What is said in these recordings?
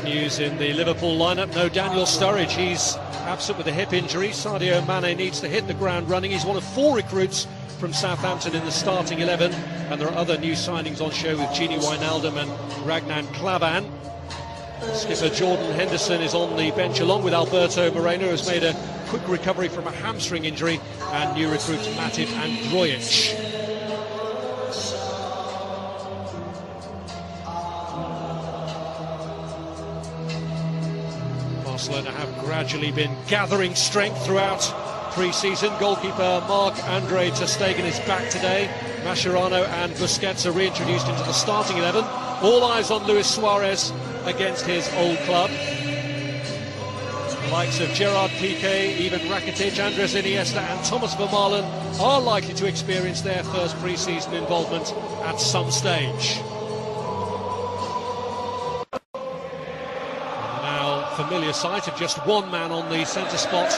news in the Liverpool lineup. No Daniel Sturridge, he's absent with a hip injury. Sadio Mane needs to hit the ground running. He's one of 4 recruits from Southampton in the starting 11, and there are other new signings on show with Gini Wijnaldum and Ragnar Klavan. Skipper Jordan Henderson is on the bench along with Alberto Moreno, who has made a quick recovery from a hamstring injury, and new recruits Matip and Grujic. Barcelona have gradually been gathering strength throughout pre-season. Goalkeeper Marc-Andre ter Stegen is back today. Mascherano and Busquets are reintroduced into the starting 11. All eyes on Luis Suarez against his old club. The likes of Gerard Piqué, even Rakitic, Andres Iniesta and Thomas Vermaelen are likely to experience their first pre-season involvement at some stage. Familiar sight of just one man on the centre spot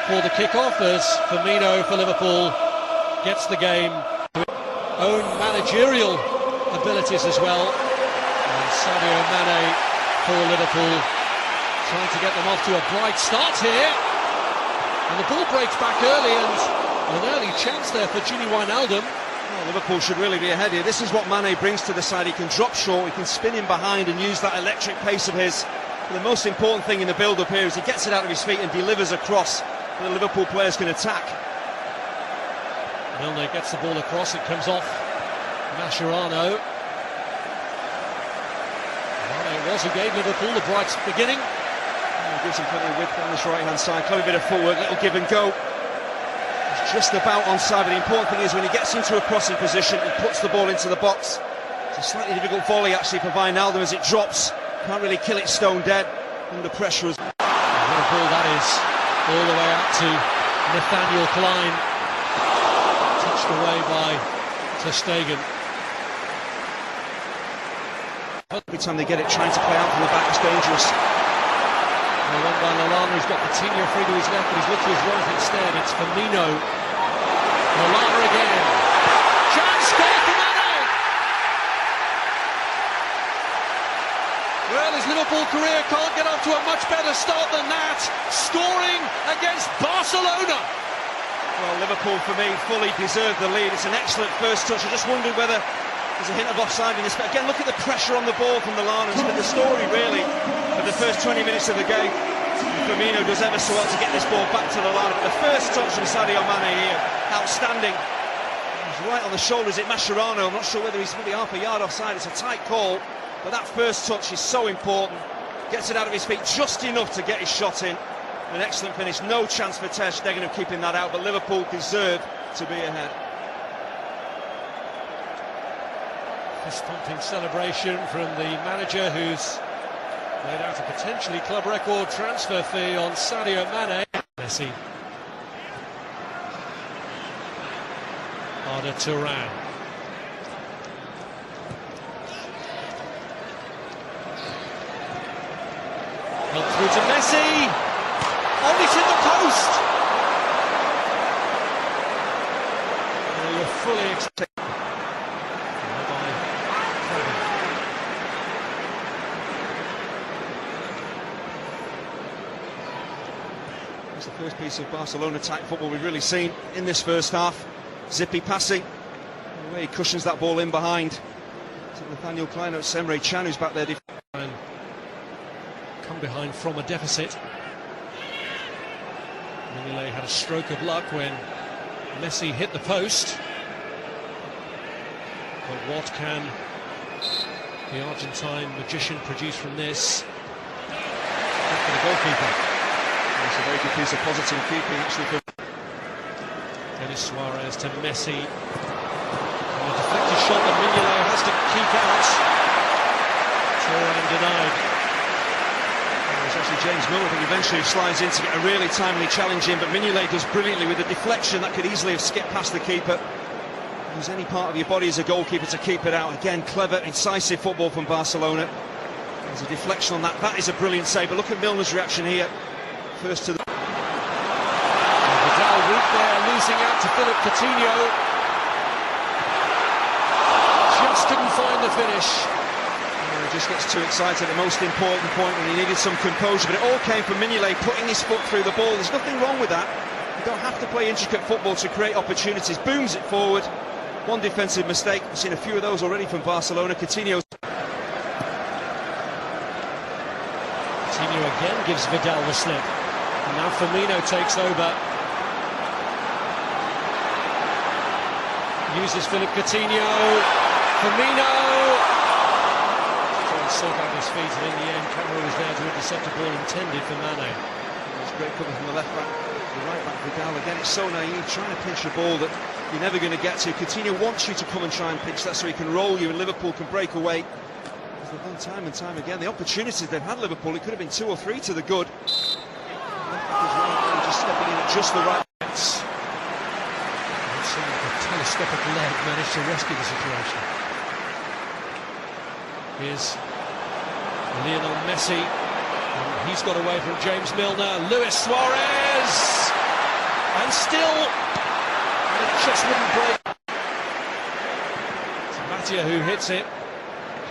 for the kick-off as Firmino for Liverpool gets the game to his own managerial abilities as well. And Sadio Mane for Liverpool trying to get them off to a bright start here. And the ball breaks back early, and an early chance there for Gini Wijnaldum. Well, Liverpool should really be ahead here. This is what Mane brings to the side. He can drop short, he can spin in behind and use that electric pace of his. The most important thing in the build-up here is he gets it out of his feet and delivers a cross that the Liverpool players can attack. Milner gets the ball across, it comes off Mascherano. It was who gave Liverpool the bright beginning. Gives him plenty of width on this right-hand side, clever bit of footwork, little give and go. He's just about onside, but the important thing is when he gets into a crossing position, he puts the ball into the box. It's a slightly difficult volley actually for Wijnaldum as it drops. Can't really kill it stone dead under pressure. Liverpool, that is, all the way out to Nathaniel Klein, touched away by ter Stegen. Every time they get it, trying to play out from the back is dangerous. Well, one by Lallana, he's got Coutinho free to his left, but he's looked to his right instead. It's Firmino. Lallana again. Chance, goal for Mane! Well, his Liverpool career can't get off to a much better start than that, scoring against Barcelona. Well, Liverpool, for me, fully deserved the lead. It's an excellent first touch. I just wondered whether there's a hint of offside in this. But again, look at the pressure on the ball from Lallana. It's been the story, really, of the first 20 minutes of the game. Firmino does ever so well to get this ball back to Lallana. But the first touch from Sadio Mane here, outstanding. He's right on the shoulders at Mascherano. I'm not sure whether he's maybe half a yard offside. It's a tight call. But that first touch is so important. Gets it out of his feet just enough to get his shot in. An excellent finish. No chance for ter Stegen of keeping that out, but Liverpool deserve to be ahead. Fist-pumping celebration from the manager, who's laid out a potentially club record transfer fee on Sadio Mane. Messi. Arda Turan. Through to Messi, oh, it's in the post! They were fully expected. It's the first piece of Barcelona-type football we've really seen in this first half. Zippy passing, the way he cushions that ball in behind. Nathaniel Klein, it's Emre Can who's back there. Come behind from a deficit. Mignolet had a stroke of luck when Messi hit the post. But what can the Argentine magician produce from this? Back for the goalkeeper. It's a very good piece of positive keeping actually for Denis Suarez to Messi. And a deflected shot that Mignolet has to keep out. Turan denied. Actually, James Milner, I think, eventually slides in to get a really timely challenge in, but Mignolet does brilliantly with a deflection that could easily have skipped past the keeper. Use any part of your body as a goalkeeper to keep it out. Again, clever, incisive football from Barcelona. There's a deflection on that. That is a brilliant save, but look at Milner's reaction here. First to the... Vidal weak there, losing out to Philippe Coutinho. Just couldn't find the finish. just gets too excited at the most important point when he needed some composure, but it all came from Mignolet putting his foot through the ball. There's nothing wrong with that. You don't have to play intricate football to create opportunities. Booms it forward. One defensive mistake. We've seen a few of those already from Barcelona. Coutinho again gives Vidal the slip. And now Firmino takes over. Uses Philippe Coutinho. Firmino trying to sort out his feet, and in the end Camara was there to intercept a ball intended for Mane. It's great cover from the left back, the right back Vidal. Again, it's so naive, trying to pinch a ball that you're never going to get to. Coutinho wants you to come and try and pinch that so he can roll you, and Liverpool can break away. As they've done time and time again, the opportunities they've had, Liverpool, it could have been 2 or 3 to the good. Just stepping in at just the right place. A telescopic leg managed to rescue the situation. Here's Lionel Messi, and he's got away from James Milner. Luis Suarez, and still, and it just wouldn't break. It's Matia who hits it.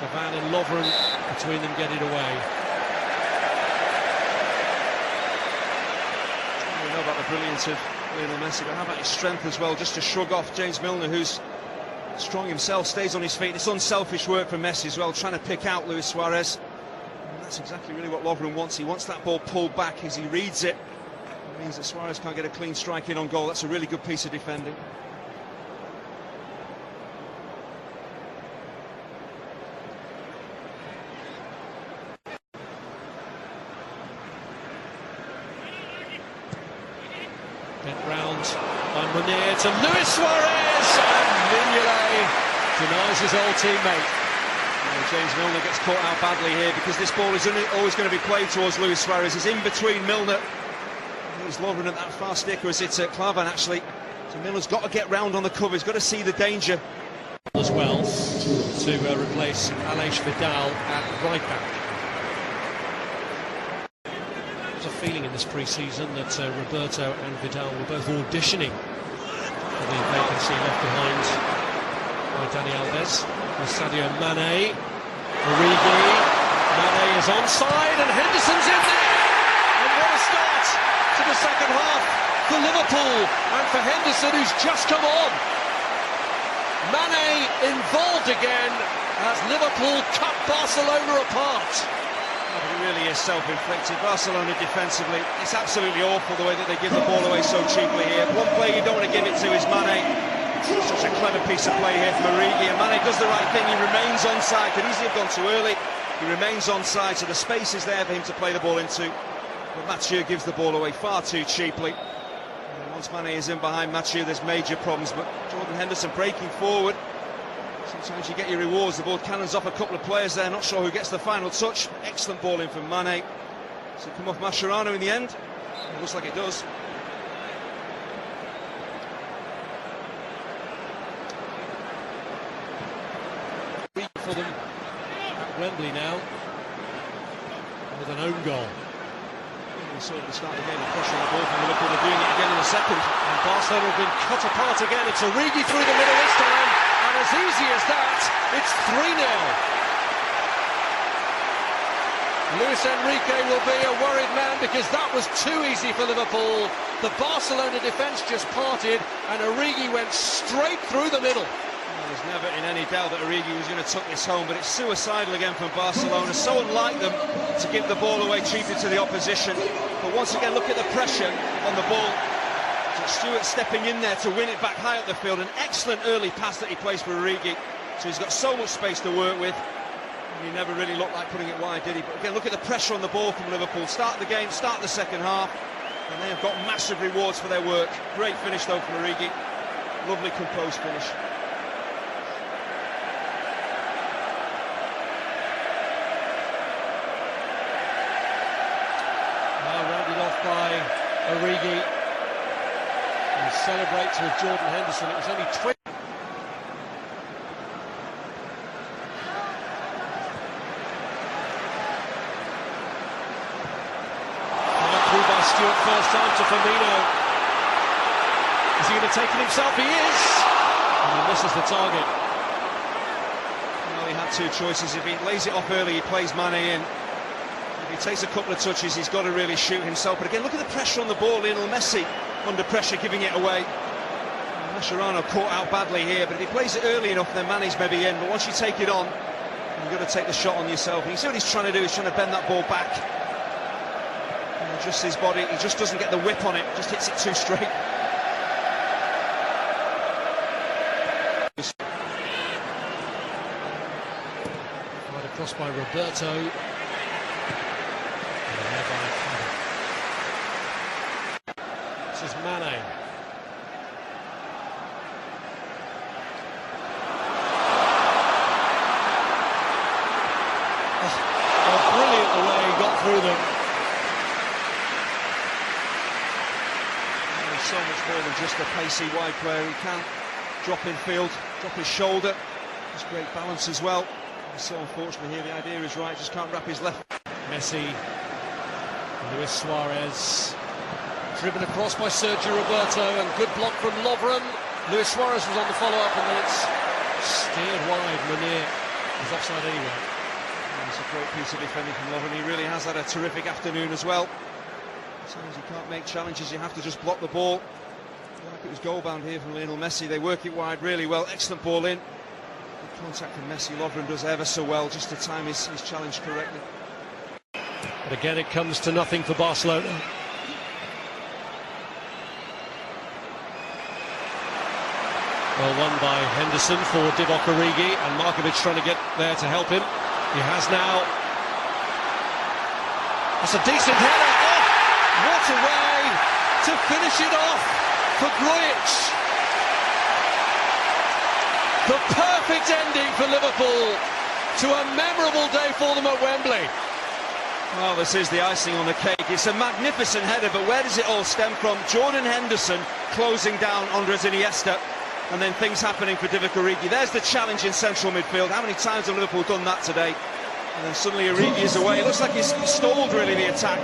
Cavan and Lovren between them get it away. I don't know about the brilliance of Lionel Messi, but how about his strength as well, just to shrug off James Milner, who's strong himself, stays on his feet. It's unselfish work from Messi as well, trying to pick out Luis Suarez. And that's exactly really what Lovren wants. He wants that ball pulled back as he reads it. It means that Suarez can't get a clean strike in on goal. That's a really good piece of defending. Bent round by Munir to Luis Suarez, and Mignolet denies his old teammate. James Milner gets caught out badly here because this ball is always going to be played towards Luis Suarez. He's in between Milner. He's Lovren at that far stick, or is it Clavan actually? So Milner's got to get round on the cover. He's got to see the danger. As well to replace Aleix Vidal at right back. There's a feeling in this pre-season that Roberto and Vidal were both auditioning for the vacancy left behind by Dani Alves. With Sadio Mane, Origi, Mane is onside and Henderson's in there! And what a start to the second half for Liverpool and for Henderson, who's just come on. Mane involved again as Liverpool cut Barcelona apart. It really is self-inflicted. Barcelona defensively, it's absolutely awful the way that they give the ball away so cheaply here. One player you don't want to give it to is Mane. Such a clever piece of play here from Origi, and Mane does the right thing. He remains onside. Could easily have gone too early. He remains onside, so the space is there for him to play the ball into. But Mathieu gives the ball away far too cheaply. And once Mane is in behind Mathieu, there's major problems. But Jordan Henderson breaking forward. Sometimes you get your rewards. The ball cannons off a couple of players there. Not sure who gets the final touch. Excellent ball in from Mane. Does it come off Mascherano in the end? It looks like it does. For them at Wembley now with an own goal. We saw at the start of the game the pressure on the ball from Liverpool. They're doing it again in the second. And Barcelona have been cut apart again. It's Origi through the middle this time, and as easy as that, it's 3-0. Luis Enrique will be a worried man because that was too easy for Liverpool. The Barcelona defence just parted and Origi went straight through the middle. There's never in any doubt that Origi was going to tuck this home, but it's suicidal again from Barcelona. So unlike them to give the ball away cheaply to the opposition. But once again, look at the pressure on the ball. Stewart stepping in there to win it back high up the field. An excellent early pass that he plays for Origi. So he's got so much space to work with. And he never really looked like putting it wide, did he? But again, look at the pressure on the ball from Liverpool. Start the game, start the second half. And they have got massive rewards for their work. Great finish though from Origi. Lovely composed finish. By Origi, and celebrates with Jordan Henderson. It was only 20. Through by Stewart, first time to Firmino. Is he going to take it himself? He is, and he misses the target. Well, he had two choices. If he lays it off early, he plays Mane in. If he takes a couple of touches, he's got to really shoot himself. But again, look at the pressure on the ball. Lionel Messi under pressure, giving it away. Mascherano caught out badly here, but if he plays it early enough, then Mane's maybe in. But once you take it on, you've got to take the shot on yourself. And you see what he's trying to do? He's trying to bend that ball back. And adjust his body. He just doesn't get the whip on it. Just hits it too straight. Right across by Roberto. This is Mane. Brilliant the way he got through them. He's so much more than just a pacey wide player. He can drop in field, drop his shoulder. There's great balance as well. It's so unfortunate here. The idea is right, just can't wrap his left. Messi, Luis Suarez, driven across by Sergio Roberto, and good block from Lovren. Luis Suarez was on the follow-up, and then it's steered wide. Munir is offside anyway. It's a great piece of defending from Lovren. He really has had a terrific afternoon as well. Sometimes you can't make challenges, you have to just block the ball. Like it was goal-bound here from Lionel Messi. They work it wide really well. Excellent ball in. Good contact from Messi. Lovren does ever so well just to time his challenge correctly. But again, it comes to nothing for Barcelona. Well won by Henderson for Divock Origi, and Markovic trying to get there to help him. He has now. That's a decent header. Oh, what a way to finish it off for Grujic. The perfect ending for Liverpool to a memorable day for them at Wembley. Well, this is the icing on the cake. It's a magnificent header, but where does it all stem from? Jordan Henderson closing down Andres Iniesta, and then things happening for Divock Origi. There's the challenge in central midfield. How many times have Liverpool done that today? And then suddenly Origi is away. It looks like he's stalled really the attack.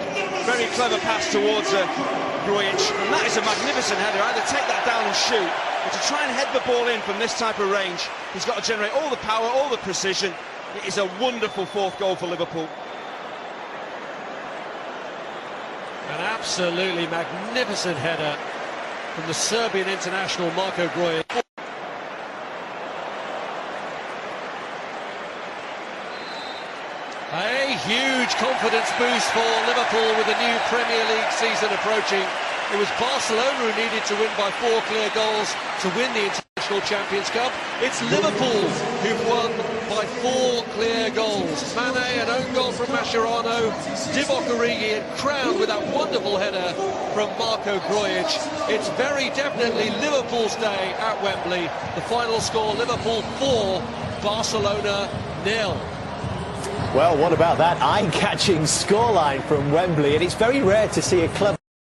Very clever pass towards Grujic, and that is a magnificent header. Either take that down and shoot, but to try and head the ball in from this type of range, he's got to generate all the power, all the precision. It is a wonderful fourth goal for Liverpool. An absolutely magnificent header from the Serbian international Marko Grujic. A huge confidence boost for Liverpool with the new Premier League season approaching. It was Barcelona who needed to win by 4 clear goals to win the International Champions Cup. It's Liverpool who've won by 4 clear goals. Mane, an own goal from Mascherano, Divock Origi, and crowned with that wonderful header from Marko Grujic. It's very definitely Liverpool's day at Wembley. The final score, Liverpool 4, Barcelona 0. Well, what about that eye-catching scoreline from Wembley? And it's very rare to see a club